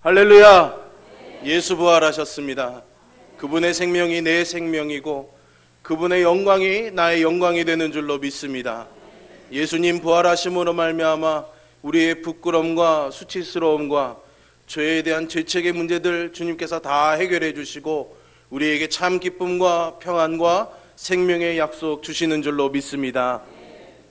할렐루야. 예수 부활하셨습니다. 그분의 생명이 내 생명이고 그분의 영광이 나의 영광이 되는 줄로 믿습니다. 예수님 부활하심으로 말미암아 우리의 부끄러움과 수치스러움과 죄에 대한 죄책의 문제들 주님께서 다 해결해 주시고 우리에게 참 기쁨과 평안과 생명의 약속 주시는 줄로 믿습니다.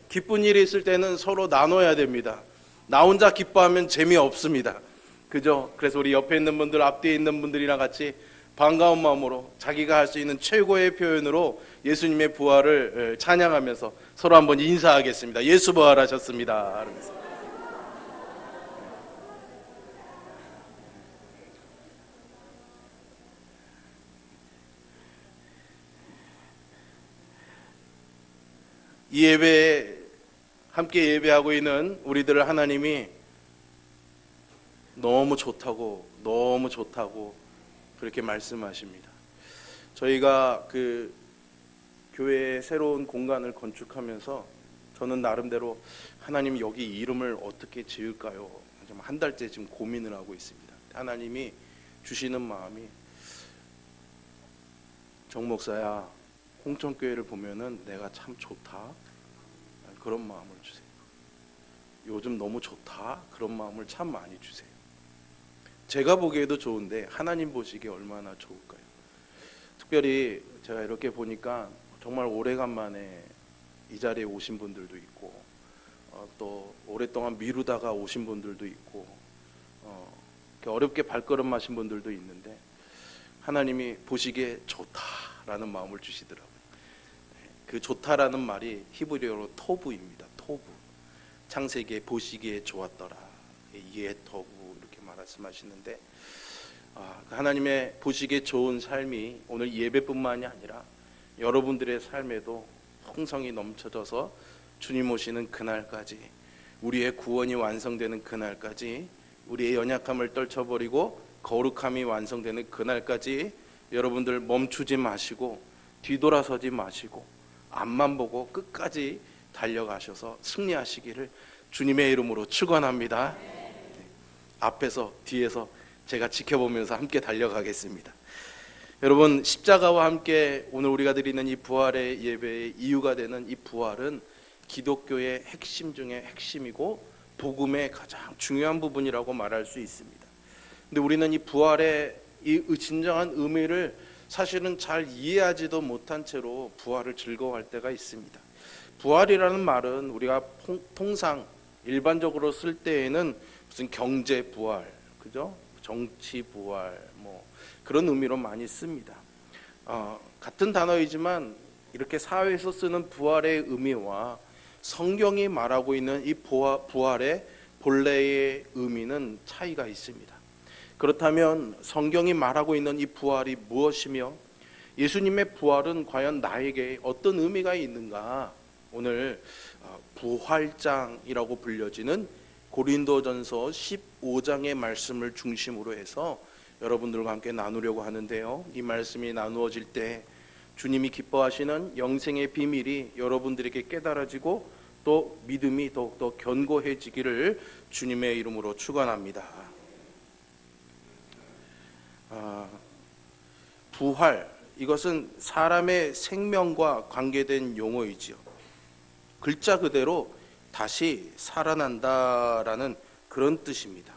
기쁜 일이 있을 때는 서로 나눠야 됩니다. 나 혼자 기뻐하면 재미없습니다. 그죠? 그래서 우리 옆에 있는 분들, 앞뒤에 있는 분들이랑 같이 반가운 마음으로 자기가 할 수 있는 최고의 표현으로 예수님의 부활을 찬양하면서 서로 한번 인사하겠습니다. 예수 부활하셨습니다. 이 예배에 함께 예배하고 있는 우리들을 하나님이 너무 좋다고 그렇게 말씀하십니다. 저희가 그 교회에 새로운 공간을 건축하면서 저는 나름대로 하나님 여기 이름을 어떻게 지을까요? 한 달째 지금 고민을 하고 있습니다. 하나님이 주시는 마음이 정 목사야, 홍천교회를 보면은 내가 참 좋다 그런 마음을 주세요. 요즘 너무 좋다 그런 마음을 참 많이 주세요. 제가 보기에도 좋은데 하나님 보시기에 얼마나 좋을까요? 특별히 제가 이렇게 보니까 정말 오래간만에 이 자리에 오신 분들도 있고 또 오랫동안 미루다가 오신 분들도 있고 어렵게 발걸음 하신 분들도 있는데 하나님이 보시기에 좋다라는 마음을 주시더라고요. 그 좋다라는 말이 히브리어로 토부입니다. 토부. 창세기에 보시기에 좋았더라. 예 토부 이렇게 말씀하시는데 하나님의 보시기에 좋은 삶이 오늘 예배뿐만이 아니라 여러분들의 삶에도 풍성이 넘쳐져서 주님 오시는 그날까지 우리의 구원이 완성되는 그날까지 우리의 연약함을 떨쳐버리고 거룩함이 완성되는 그날까지 여러분들 멈추지 마시고 뒤돌아서지 마시고 앞만 보고 끝까지 달려가셔서 승리하시기를 주님의 이름으로 축원합니다. 앞에서 뒤에서 제가 지켜보면서 함께 달려가겠습니다. 여러분, 십자가와 함께 오늘 우리가 드리는 이 부활의 예배의 이유가 되는 이 부활은 기독교의 핵심 중에 핵심이고 복음의 가장 중요한 부분이라고 말할 수 있습니다. 근데 우리는 이 부활의 이 진정한 의미를 사실은 잘 이해하지도 못한 채로 부활을 즐거워할 때가 있습니다. 부활이라는 말은 우리가 통상 일반적으로 쓸 때에는 무슨 경제 부활, 그죠? 정치 부활, 그런 의미로 많이 씁니다. 같은 단어이지만 이렇게 사회에서 쓰는 부활의 의미와 성경이 말하고 있는 이 부활의 본래의 의미는 차이가 있습니다. 그렇다면 성경이 말하고 있는 이 부활이 무엇이며 예수님의 부활은 과연 나에게 어떤 의미가 있는가? 오늘 부활장이라고 불려지는 고린도전서 15장의 말씀을 중심으로 해서 여러분들과 함께 나누려고 하는데요. 이 말씀이 나누어질 때 주님이 기뻐하시는 영생의 비밀이 여러분들에게 깨달아지고 또 믿음이 더욱더 견고해지기를 주님의 이름으로 축원합니다. 부활, 이것은 사람의 생명과 관계된 용어이지요. 글자 그대로 다시 살아난다라는 그런 뜻입니다.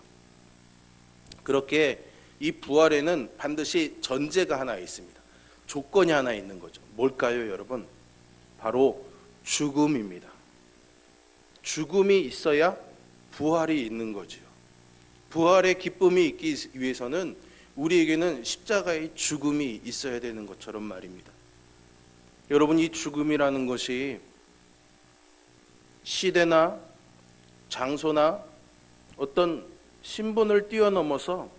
그렇게 이 부활에는 반드시 전제가 하나 있습니다. 조건이 하나 있는 거죠. 뭘까요, 여러분? 바로 죽음입니다. 죽음이 있어야 부활이 있는 거지요. 부활의 기쁨이 있기 위해서는 우리에게는 십자가의 죽음이 있어야 되는 것처럼 말입니다. 여러분, 이 죽음이라는 것이 시대나 장소나 어떤 신분을 뛰어넘어서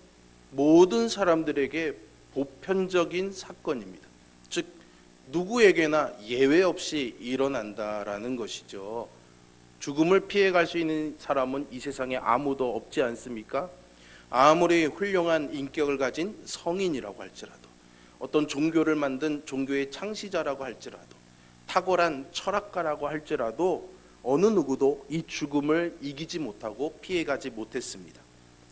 모든 사람들에게 보편적인 사건입니다. 즉 누구에게나 예외 없이 일어난다라는 것이죠. 죽음을 피해갈 수 있는 사람은 이 세상에 아무도 없지 않습니까? 아무리 훌륭한 인격을 가진 성인이라고 할지라도, 어떤 종교를 만든 종교의 창시자라고 할지라도, 탁월한 철학가라고 할지라도 어느 누구도 이 죽음을 이기지 못하고 피해가지 못했습니다.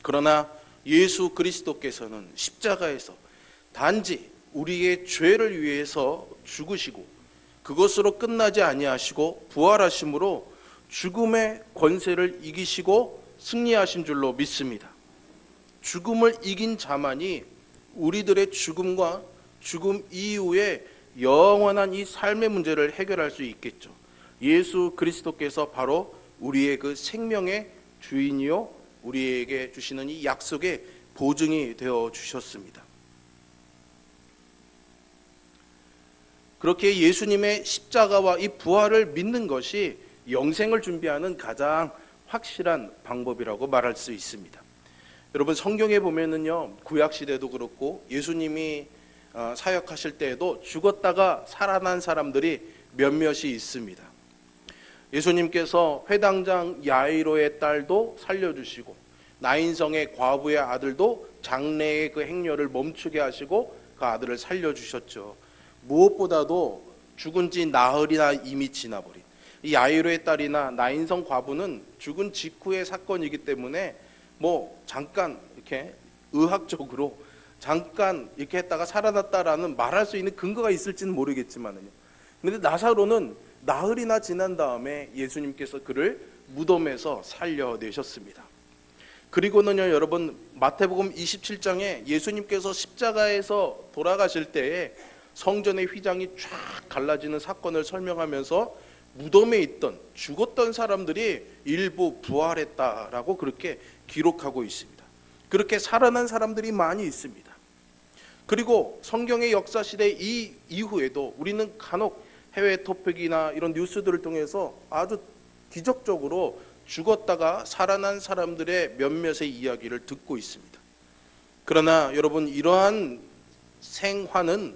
그러나 예수 그리스도께서는 십자가에서 단지 우리의 죄를 위해서 죽으시고 그것으로 끝나지 아니하시고 부활하심으로 죽음의 권세를 이기시고 승리하신 줄로 믿습니다. 죽음을 이긴 자만이 우리들의 죽음과 죽음 이후에 영원한 이 삶의 문제를 해결할 수 있겠죠. 예수 그리스도께서 바로 우리의 그 생명의 주인이요 우리에게 주시는 이 약속의 보증이 되어 주셨습니다. 그렇게 예수님의 십자가와 이 부활을 믿는 것이 영생을 준비하는 가장 확실한 방법이라고 말할 수 있습니다. 여러분 성경에 보면은요 구약 시대도 그렇고 예수님이 사역하실 때에도 죽었다가 살아난 사람들이 몇몇이 있습니다. 예수님께서 회당장 야이로의 딸도 살려주시고 나인성의 과부의 아들도 장래의 그 행렬을 멈추게 하시고 그 아들을 살려주셨죠. 무엇보다도 죽은 지 나흘이나 이미 지나버린 이 야이로의 딸이나 나인성 과부는 죽은 직후의 사건이기 때문에 뭐 잠깐 이렇게 의학적으로 잠깐 이렇게 했다가 살아났다라는 말할 수 있는 근거가 있을지는 모르겠지만요. 그런데 나사로는 나흘이나 지난 다음에 예수님께서 그를 무덤에서 살려내셨습니다. 그리고는요 여러분 마태복음 27장에 예수님께서 십자가에서 돌아가실 때에 성전의 휘장이 쫙 갈라지는 사건을 설명하면서 무덤에 있던 죽었던 사람들이 일부 부활했다라고 그렇게 기록하고 있습니다. 그렇게 살아난 사람들이 많이 있습니다. 그리고 성경의 역사 시대 이 이후에도 우리는 간혹 해외 토픽이나 이런 뉴스들을 통해서 아주 기적적으로 죽었다가 살아난 사람들의 몇몇의 이야기를 듣고 있습니다. 그러나 여러분 이러한 생화는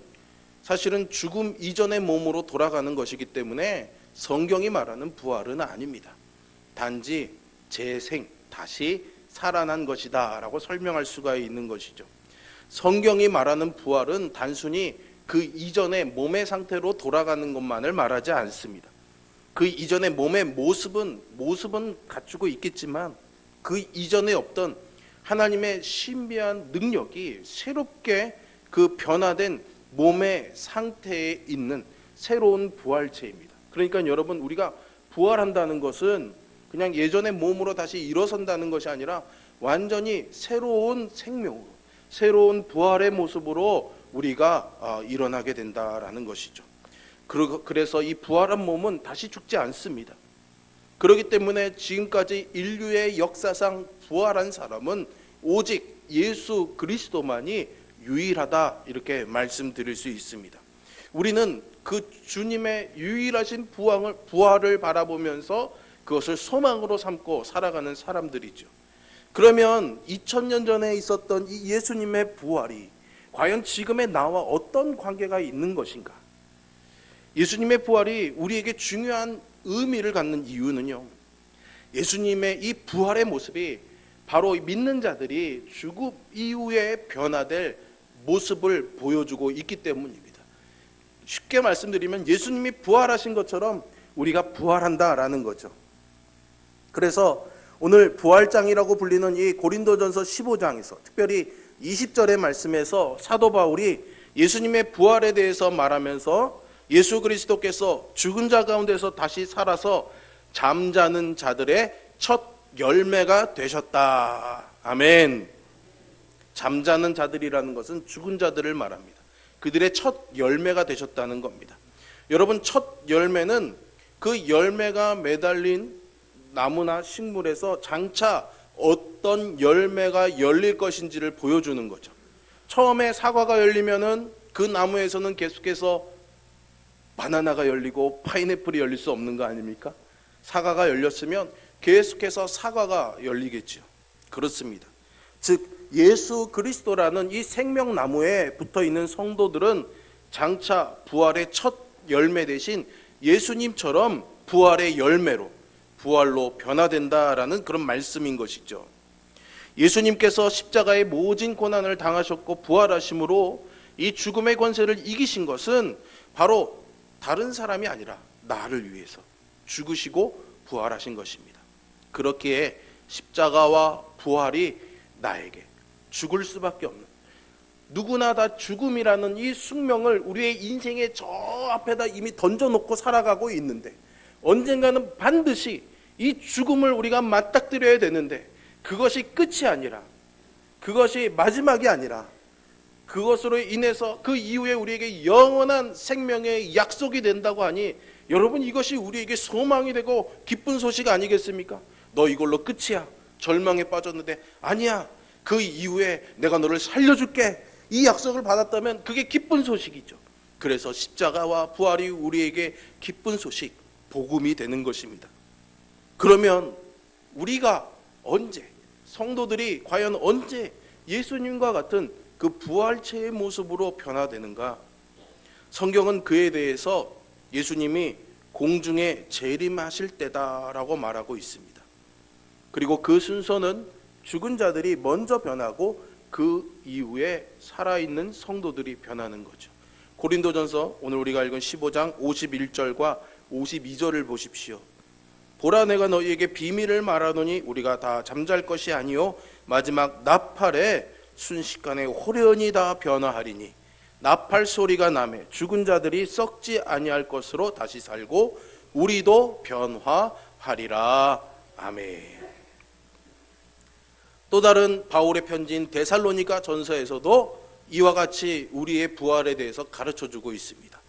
사실은 죽음 이전의 몸으로 돌아가는 것이기 때문에 성경이 말하는 부활은 아닙니다. 단지 재생, 다시 살아난 것이다 라고 설명할 수가 있는 것이죠. 성경이 말하는 부활은 단순히 그 이전의 몸의 상태로 돌아가는 것만을 말하지 않습니다. 그 이전의 몸의 모습은 갖추고 있겠지만 그 이전에 없던 하나님의 신비한 능력이 새롭게 그 변화된 몸의 상태에 있는 새로운 부활체입니다. 그러니까 여러분 우리가 부활한다는 것은 그냥 예전의 몸으로 다시 일어선다는 것이 아니라 완전히 새로운 생명으로 새로운 부활의 모습으로 우리가 일어나게 된다라는 것이죠. 그래서 이 부활한 몸은 다시 죽지 않습니다. 그렇기 때문에 지금까지 인류의 역사상 부활한 사람은 오직 예수 그리스도만이 유일하다 이렇게 말씀드릴 수 있습니다. 우리는 그 주님의 유일하신 부활을 바라보면서 그것을 소망으로 삼고 살아가는 사람들이죠. 그러면 2000년 전에 있었던 이 예수님의 부활이 과연 지금의 나와 어떤 관계가 있는 것인가? 예수님의 부활이 우리에게 중요한 의미를 갖는 이유는요, 예수님의 이 부활의 모습이 바로 믿는 자들이 죽음 이후에 변화될 모습을 보여주고 있기 때문입니다. 쉽게 말씀드리면 예수님이 부활하신 것처럼 우리가 부활한다라는 거죠. 그래서 오늘 부활장이라고 불리는 이 고린도전서 15장에서 특별히 20절의 말씀에서 사도 바울이 예수님의 부활에 대해서 말하면서 예수 그리스도께서 죽은 자 가운데서 다시 살아서 잠자는 자들의 첫 열매가 되셨다. 아멘. 잠자는 자들이라는 것은 죽은 자들을 말합니다. 그들의 첫 열매가 되셨다는 겁니다. 여러분 첫 열매는 그 열매가 매달린 나무나 식물에서 장차 어떤 열매가 열릴 것인지를 보여주는 거죠. 처음에 사과가 열리면은 그 나무에서는 계속해서 바나나가 열리고 파인애플이 열릴 수 없는 거 아닙니까? 사과가 열렸으면 계속해서 사과가 열리겠죠. 그렇습니다. 즉 예수 그리스도라는 이 생명나무에 붙어있는 성도들은 장차 부활의 첫 열매 대신 예수님처럼 부활의 열매로 부활로 변화된다라는 그런 말씀인 것이죠. 예수님께서 십자가의 모진 고난을 당하셨고 부활하심으로 이 죽음의 권세를 이기신 것은 바로 다른 사람이 아니라 나를 위해서 죽으시고 부활하신 것입니다. 그렇기에 십자가와 부활이 나에게 죽을 수밖에 없는, 누구나 다 죽음이라는 이 숙명을 우리의 인생의 저 앞에다 이미 던져놓고 살아가고 있는데, 언젠가는 반드시 이 죽음을 우리가 맞닥뜨려야 되는데, 그것이 끝이 아니라, 그것이 마지막이 아니라, 그것으로 인해서 그 이후에 우리에게 영원한 생명의 약속이 된다고 하니, 여러분, 이것이 우리에게 소망이 되고 기쁜 소식 아니겠습니까? 너 이걸로 끝이야, 절망에 빠졌는데 아니야, 그 이후에 내가 너를 살려줄게, 이 약속을 받았다면 그게 기쁜 소식이죠. 그래서 십자가와 부활이 우리에게 기쁜 소식, 복음이 되는 것입니다. 그러면 우리가 언제, 성도들이 과연 언제 예수님과 같은 그 부활체의 모습으로 변화되는가? 성경은 그에 대해서 예수님이 공중에 재림하실 때다라고 말하고 있습니다. 그리고 그 순서는 죽은 자들이 먼저 변하고 그 이후에 살아있는 성도들이 변하는 거죠. 고린도전서 오늘 우리가 읽은 15장 51절과 52절을 보십시오. 보라, 내가 너희에게 비밀을 말하노니 우리가 다 잠잘 것이 아니요 마지막 나팔에 순식간에 호련히 다 변화하리니, 나팔 소리가 나매 죽은 자들이 썩지 아니할 것으로 다시 살고 우리도 변화하리라. 아멘. 또 다른 바울의 편지인 데살로니가 전서에서도 이와 같이 우리의 부활에 대해서 가르쳐주고 있습니다.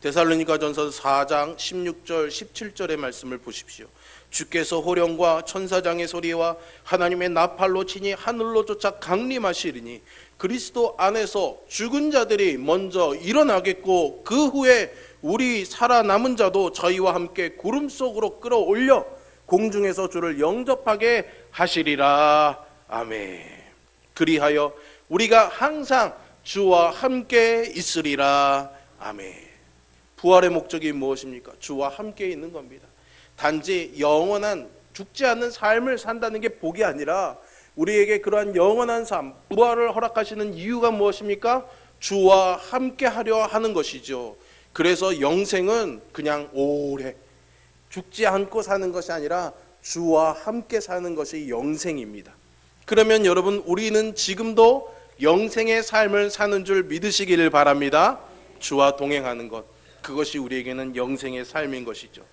데살로니가 전서 4장 16절 17절의 말씀을 보십시오. 주께서 호령과 천사장의 소리와 하나님의 나팔로 치니 하늘로 쫓아 강림하시리니, 그리스도 안에서 죽은 자들이 먼저 일어나겠고 그 후에 우리 살아남은 자도 저희와 함께 구름 속으로 끌어올려 공중에서 주를 영접하게 하시리라. 아멘. 그리하여 우리가 항상 주와 함께 있으리라. 아멘. 부활의 목적이 무엇입니까? 주와 함께 있는 겁니다. 단지 영원한 죽지 않는 삶을 산다는 게 복이 아니라, 우리에게 그러한 영원한 삶, 부활을 허락하시는 이유가 무엇입니까? 주와 함께 하려 하는 것이죠. 그래서 영생은 그냥 오래 죽지 않고 사는 것이 아니라 주와 함께 사는 것이 영생입니다. 그러면 여러분, 우리는 지금도 영생의 삶을 사는 줄 믿으시기를 바랍니다. 주와 동행하는 것, 그것이 우리에게는 영생의 삶인 것이죠.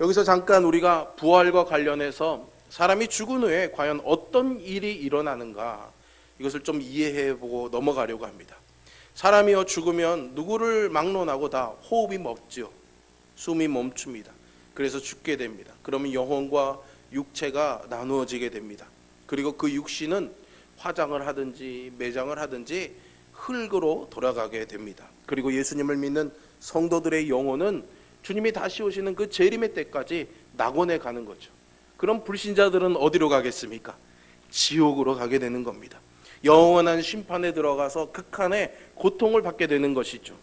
여기서 잠깐 우리가 부활과 관련해서 사람이 죽은 후에 과연 어떤 일이 일어나는가, 이것을 좀 이해해보고 넘어가려고 합니다. 사람이요, 죽으면 누구를 막론하고 다 호흡이 멎죠. 숨이 멈춥니다. 그래서 죽게 됩니다. 그러면 영혼과 육체가 나누어지게 됩니다. 그리고 그 육신은 화장을 하든지 매장을 하든지 흙으로 돌아가게 됩니다. 그리고 예수님을 믿는 성도들의 영혼은 주님이 다시 오시는 그 재림의 때까지 낙원에 가는 거죠. 그럼 불신자들은 어디로 가겠습니까? 지옥으로 가게 되는 겁니다. 영원한 심판에 들어가서 극한의 고통을 받게 되는 것이죠.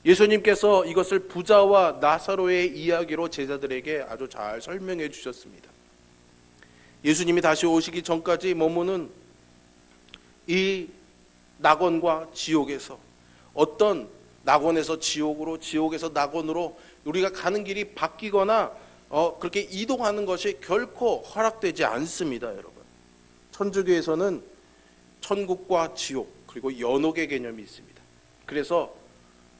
예수님께서 이것을 부자와 나사로의 이야기로 제자들에게 아주 잘 설명해 주셨습니다. 예수님이 다시 오시기 전까지 머무는 이 낙원과 지옥에서, 어떤 낙원에서 지옥으로, 지옥에서 낙원으로 우리가 가는 길이 바뀌거나 그렇게 이동하는 것이 결코 허락되지 않습니다. 여러분, 천주교에서는 천국과 지옥, 그리고 연옥의 개념이 있습니다. 그래서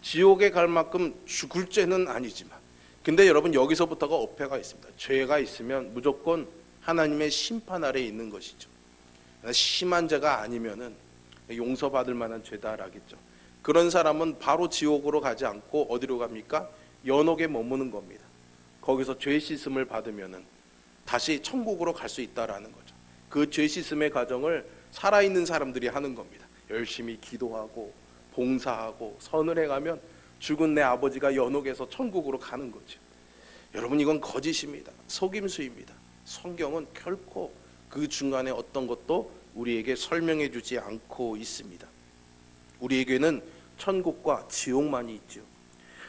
지옥에 갈 만큼 죽을 죄는 아니지만, 근데 여러분, 여기서부터가 어폐가 있습니다. 죄가 있으면 무조건 하나님의 심판 아래에 있는 것이죠. 심한 죄가 아니면은 용서받을 만한 죄다라겠죠. 그런 사람은 바로 지옥으로 가지 않고 어디로 갑니까? 연옥에 머무는 겁니다. 거기서 죄 씻음을 받으면은 다시 천국으로 갈 수 있다라는 거죠. 그 죄 씻음의 과정을 살아있는 사람들이 하는 겁니다. 열심히 기도하고 봉사하고 선을 행하면 죽은 내 아버지가 연옥에서 천국으로 가는 거죠. 여러분, 이건 거짓입니다. 속임수입니다. 성경은 결코 그 중간에 어떤 것도 우리에게 설명해 주지 않고 있습니다. 우리에게는 천국과 지옥만이 있죠.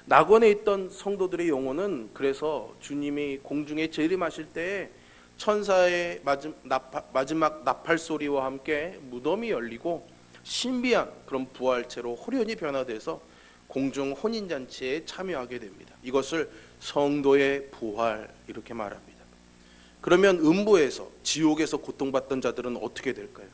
낙원에 있던 성도들의 영혼은 그래서 주님이 공중에 재림하실 때에 천사의 마지막 나팔 소리와 함께 무덤이 열리고 신비한 그런 부활체로 호련히 변화돼서 공중 혼인잔치에 참여하게 됩니다. 이것을 성도의 부활, 이렇게 말합니다. 그러면 음부에서, 지옥에서 고통받던 자들은 어떻게 될까요?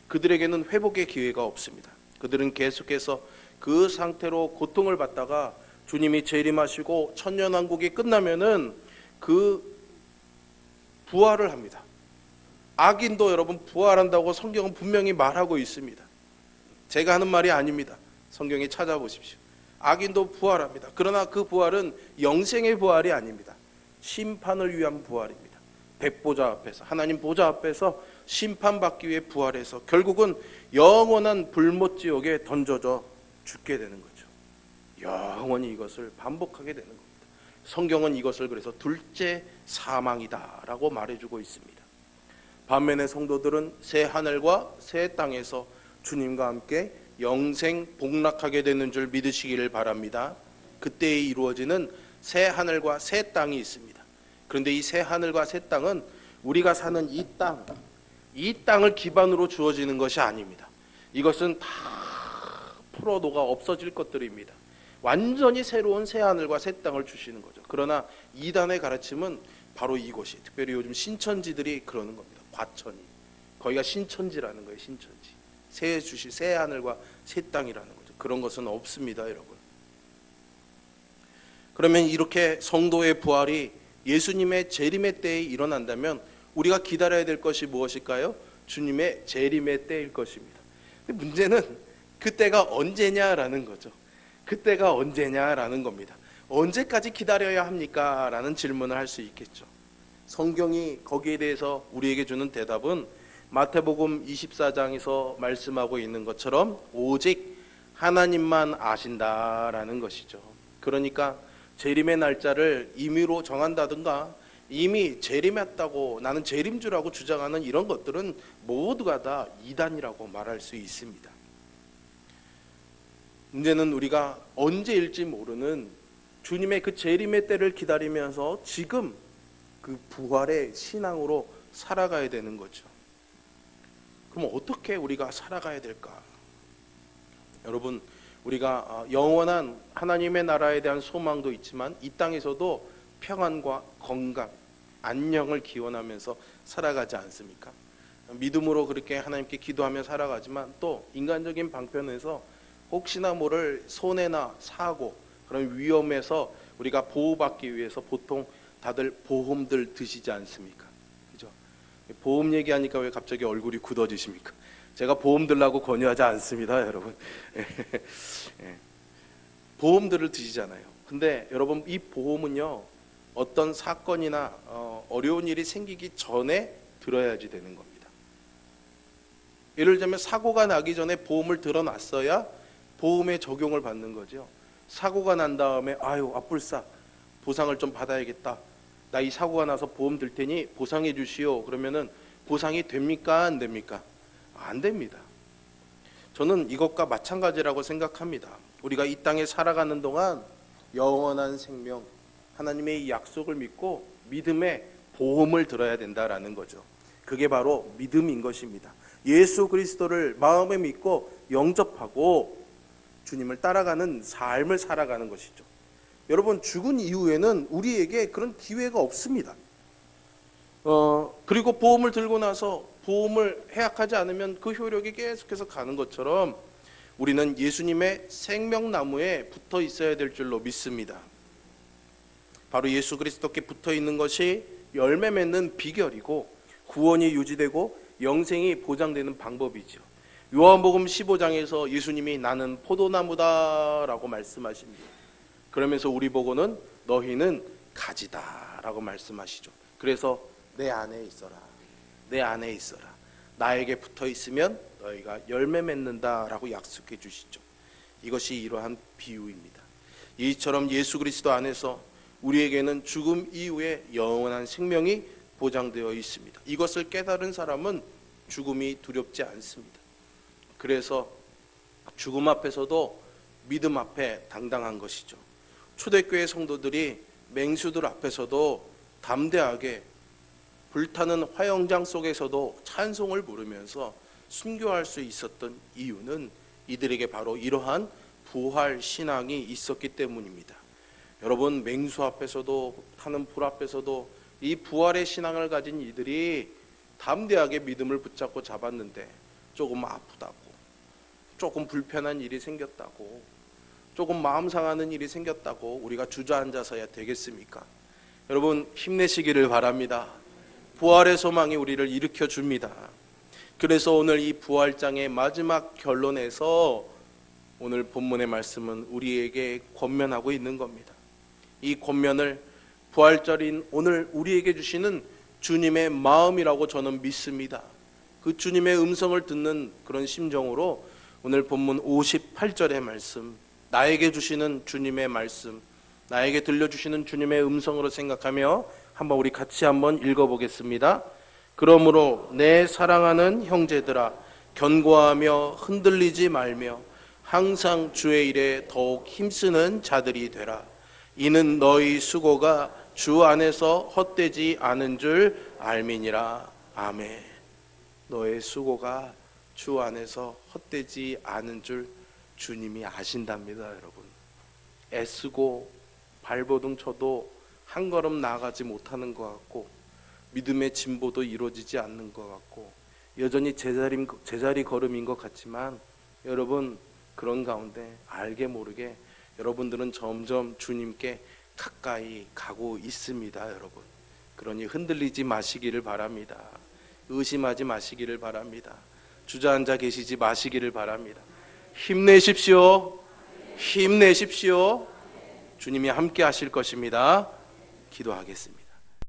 그들에게는 회복의 기회가 없습니다. 그들은 계속해서 그 상태로 고통을 받다가 주님이 재림하시고 천년왕국이 끝나면은 그 부활을 합니다. 악인도 여러분 부활한다고 성경은 분명히 말하고 있습니다. 제가 하는 말이 아닙니다. 성경에 찾아보십시오. 악인도 부활합니다. 그러나 그 부활은 영생의 부활이 아닙니다. 심판을 위한 부활입니다. 백보자 앞에서, 하나님 보좌 앞에서 심판받기 위해 부활해서 결국은 영원한 불못지옥에 던져져 죽게 되는 거죠. 영원히 이것을 반복하게 되는 겁니다. 성경은 이것을 그래서 둘째 사망이다 라고 말해주고 있습니다. 반면에 성도들은 새 하늘과 새 땅에서 주님과 함께 영생 복락하게 되는 줄 믿으시기를 바랍니다. 그때에 이루어지는 새 하늘과 새 땅이 있습니다. 그런데 이 새 하늘과 새 땅은 우리가 사는 이 땅을 기반으로 주어지는 것이 아닙니다. 이것은 다 풀어도가 없어질 것들입니다. 완전히 새로운 새 하늘과 새 땅을 주시는 거죠. 그러나 이단의 가르침은 바로 이곳이, 특별히 요즘 신천지들이 그러는 겁니다. 과천이, 거기가 신천지라는 거예요. 신천지. 새 주실 새 하늘과 새 땅이라는 거죠. 그런 것은 없습니다, 여러분. 그러면 이렇게 성도의 부활이 예수님의 재림의 때에 일어난다면 우리가 기다려야 될 것이 무엇일까요? 주님의 재림의 때일 것입니다. 근데 문제는 그때가 언제냐라는 거죠. 그때가 언제냐라는 겁니다. 언제까지 기다려야 합니까? 라는 질문을 할 수 있겠죠. 성경이 거기에 대해서 우리에게 주는 대답은 마태복음 24장에서 말씀하고 있는 것처럼 오직 하나님만 아신다라는 것이죠. 그러니까 재림의 날짜를 임의로 정한다든가 이미 재림했다고 나는 재림주라고 주장하는 이런 것들은 모두가 다 이단이라고 말할 수 있습니다. 문제는 우리가 언제일지 모르는 주님의 그 재림의 때를 기다리면서 지금 그 부활의 신앙으로 살아가야 되는 거죠. 그럼 어떻게 우리가 살아가야 될까? 여러분, 우리가 영원한 하나님의 나라에 대한 소망도 있지만 이 땅에서도 평안과 건강, 안녕을 기원하면서 살아가지 않습니까? 믿음으로 그렇게 하나님께 기도하며 살아가지만 또 인간적인 방편에서 혹시나 모를 손해나 사고, 그런 위험에서 우리가 보호받기 위해서 보통 다들 보험들 드시지 않습니까? 그죠? 보험 얘기하니까 왜 갑자기 얼굴이 굳어지십니까? 제가 보험 들라고 권유하지 않습니다, 여러분. 보험들을 드시잖아요. 근데 여러분, 이 보험은요, 어떤 사건이나 어려운 일이 생기기 전에 들어야지 되는 겁니다. 예를 들면 사고가 나기 전에 보험을 들어놨어야 보험의 적용을 받는 거죠. 사고가 난 다음에 아유 아뿔싸 보상을 좀 받아야겠다. 나 이 사고가 나서 보험 들 테니 보상해 주시오. 그러면은 보상이 됩니까? 안 됩니까? 안 됩니다. 저는 이것과 마찬가지라고 생각합니다. 우리가 이 땅에 살아가는 동안 영원한 생명, 하나님의 이 약속을 믿고 믿음의 보험을 들어야 된다라는 거죠. 그게 바로 믿음인 것입니다. 예수 그리스도를 마음에 믿고 영접하고 주님을 따라가는 삶을 살아가는 것이죠. 여러분, 죽은 이후에는 우리에게 그런 기회가 없습니다. 그리고 보험을 들고 나서 보험을 해약하지 않으면 그 효력이 계속해서 가는 것처럼 우리는 예수님의 생명나무에 붙어 있어야 될 줄로 믿습니다. 바로 예수 그리스도께 붙어 있는 것이 열매 맺는 비결이고 구원이 유지되고 영생이 보장되는 방법이죠. 요한복음 15장에서 예수님이 나는 포도나무다 라고 말씀하십니다. 그러면서 우리 보고는 너희는 가지다 라고 말씀하시죠. 그래서 내 안에 있어라, 내 안에 있어라, 나에게 붙어 있으면 너희가 열매 맺는다 라고 약속해 주시죠. 이것이 이러한 비유입니다. 이처럼 예수 그리스도 안에서 우리에게는 죽음 이후에 영원한 생명이 보장되어 있습니다. 이것을 깨달은 사람은 죽음이 두렵지 않습니다. 그래서 죽음 앞에서도 믿음 앞에 당당한 것이죠. 초대교회 성도들이 맹수들 앞에서도 담대하게 불타는 화영장 속에서도 찬송을 부르면서 순교할 수 있었던 이유는 이들에게 바로 이러한 부활 신앙이 있었기 때문입니다. 여러분, 맹수 앞에서도 타는 불 앞에서도 이 부활의 신앙을 가진 이들이 담대하게 믿음을 붙잡고 잡았는데 조금 아프다고, 조금 불편한 일이 생겼다고, 조금 마음 상하는 일이 생겼다고 우리가 주저앉아서야 되겠습니까? 여러분 힘내시기를 바랍니다. 부활의 소망이 우리를 일으켜 줍니다. 그래서 오늘 이 부활장의 마지막 결론에서 오늘 본문의 말씀은 우리에게 권면하고 있는 겁니다. 이 권면을 부활절인 오늘 우리에게 주시는 주님의 마음이라고 저는 믿습니다. 그 주님의 음성을 듣는 그런 심정으로 오늘 본문 58절의 말씀, 나에게 주시는 주님의 말씀, 나에게 들려주시는 주님의 음성으로 생각하며 한번 우리 같이 한번 읽어보겠습니다. 그러므로 내 사랑하는 형제들아, 견고하며 흔들리지 말며 항상 주의 일에 더욱 힘쓰는 자들이 되라. 이는 너희 수고가 주 안에서 헛되지 않은 줄 알미니라. 아멘. 너의 수고가 주 안에서 헛되지 않은 줄 주님이 아신답니다. 여러분 애쓰고 발버둥 쳐도 한 걸음 나아가지 못하는 것 같고, 믿음의 진보도 이루어지지 않는 것 같고, 여전히 제자리 걸음인 것 같지만 여러분 그런 가운데 알게 모르게 여러분들은 점점 주님께 가까이 가고 있습니다. 여러분 그러니 흔들리지 마시기를 바랍니다. 의심하지 마시기를 바랍니다. 주저앉아 계시지 마시기를 바랍니다. 힘내십시오. 힘내십시오. 주님이 함께 하실 것입니다. 기도하겠습니다.